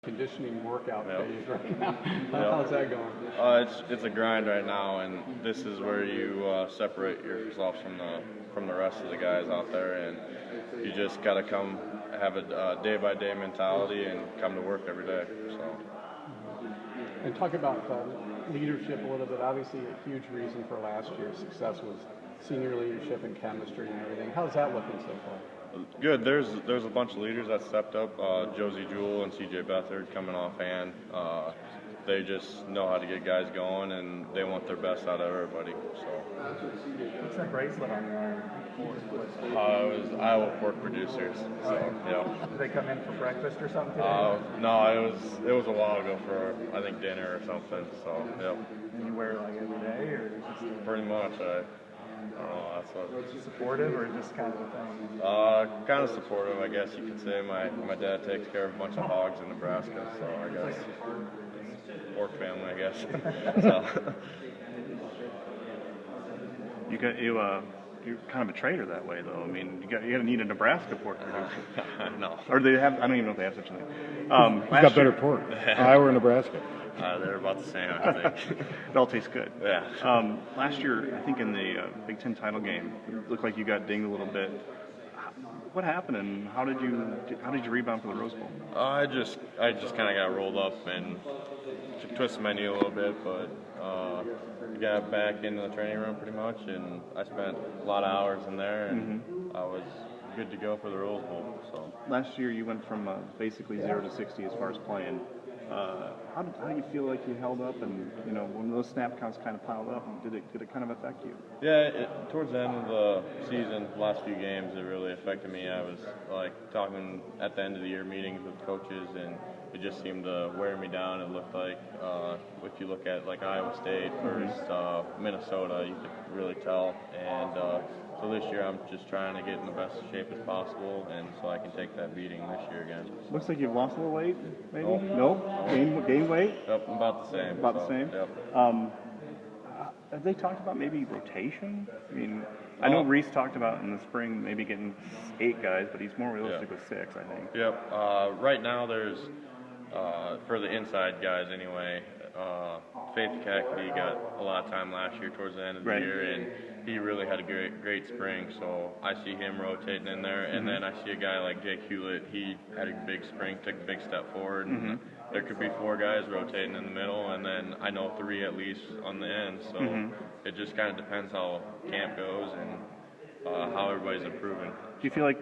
conditioning workout phase right now. How's that going? It's a grind right now, and this is where you separate yourself from the rest of the guys out there, and you just got to come have a day-by-day mentality and come to work every day. So. And talk about leadership a little bit. Obviously, a huge reason for last year's success was senior leadership and chemistry and everything. How's that looking so far? Good. There's a bunch of leaders that stepped up. Josie Jewell and CJ Bethard coming offhand. They just know how to get guys going, and they want their best out of everybody. So. What's that bracelet on your arm for? It was Iowa Pork Producers. So, yeah. Did they come in for breakfast or something today? No, it was a while ago for I think dinner or something. So, yep. And you wear it like every day, or just pretty much. I don't know, that's what. Supportive or just kind of a thing? Kind of supportive, I guess you could say. My dad takes care of a bunch of hogs in Nebraska, so I guess it's pork family, I guess. So. You're kind of a traitor that way, though. I mean, you got to need a Nebraska pork producer. No. Or they have. I don't even know if they have such a thing. Who's got better pork? Iowa or Nebraska? They're about the same, I think. It all tastes good. Yeah. Last year, I think in the Big Ten title game, it looked like you got dinged a little bit. What happened, and how did you rebound for the Rose Bowl? I just kind of got rolled up and twisted my knee a little bit, but got back into the training room pretty much, and I spent a lot of hours in there, and I was good to go for the Rose Bowl. So last year you went from basically 0 to 60 as far as playing. How do you feel like you held up, and when those snap counts kind of piled up, did it kind of affect you? Yeah, towards the end of the season, the last few games, it really affected me. I was like talking at the end of the year meetings with coaches, and it just seemed to wear me down. It looked like if you look at like Iowa State versus Minnesota, you could really tell. And so this year I'm just trying to get in the best shape as possible, and so I can take that beating this year again. Looks like you've lost a little weight, maybe? No? Gain weight? Yep, about the same. About the same? Yep. Have they talked about maybe rotation? I mean, I know Reese talked about in the spring maybe getting 8 guys, but he's more realistic with 6, I think. Yep. Right now there's, for the inside guys anyway, Faith Cackety got a lot of time last year towards the end of the year, and he really had a great spring, so I see him rotating in there. And then I see a guy like Jake Hewlett. He had a big spring, took a big step forward, and there could be 4 guys rotating in the middle, and then I know 3 at least on the end, so it just kind of depends how camp goes and how everybody's improving. Do you feel like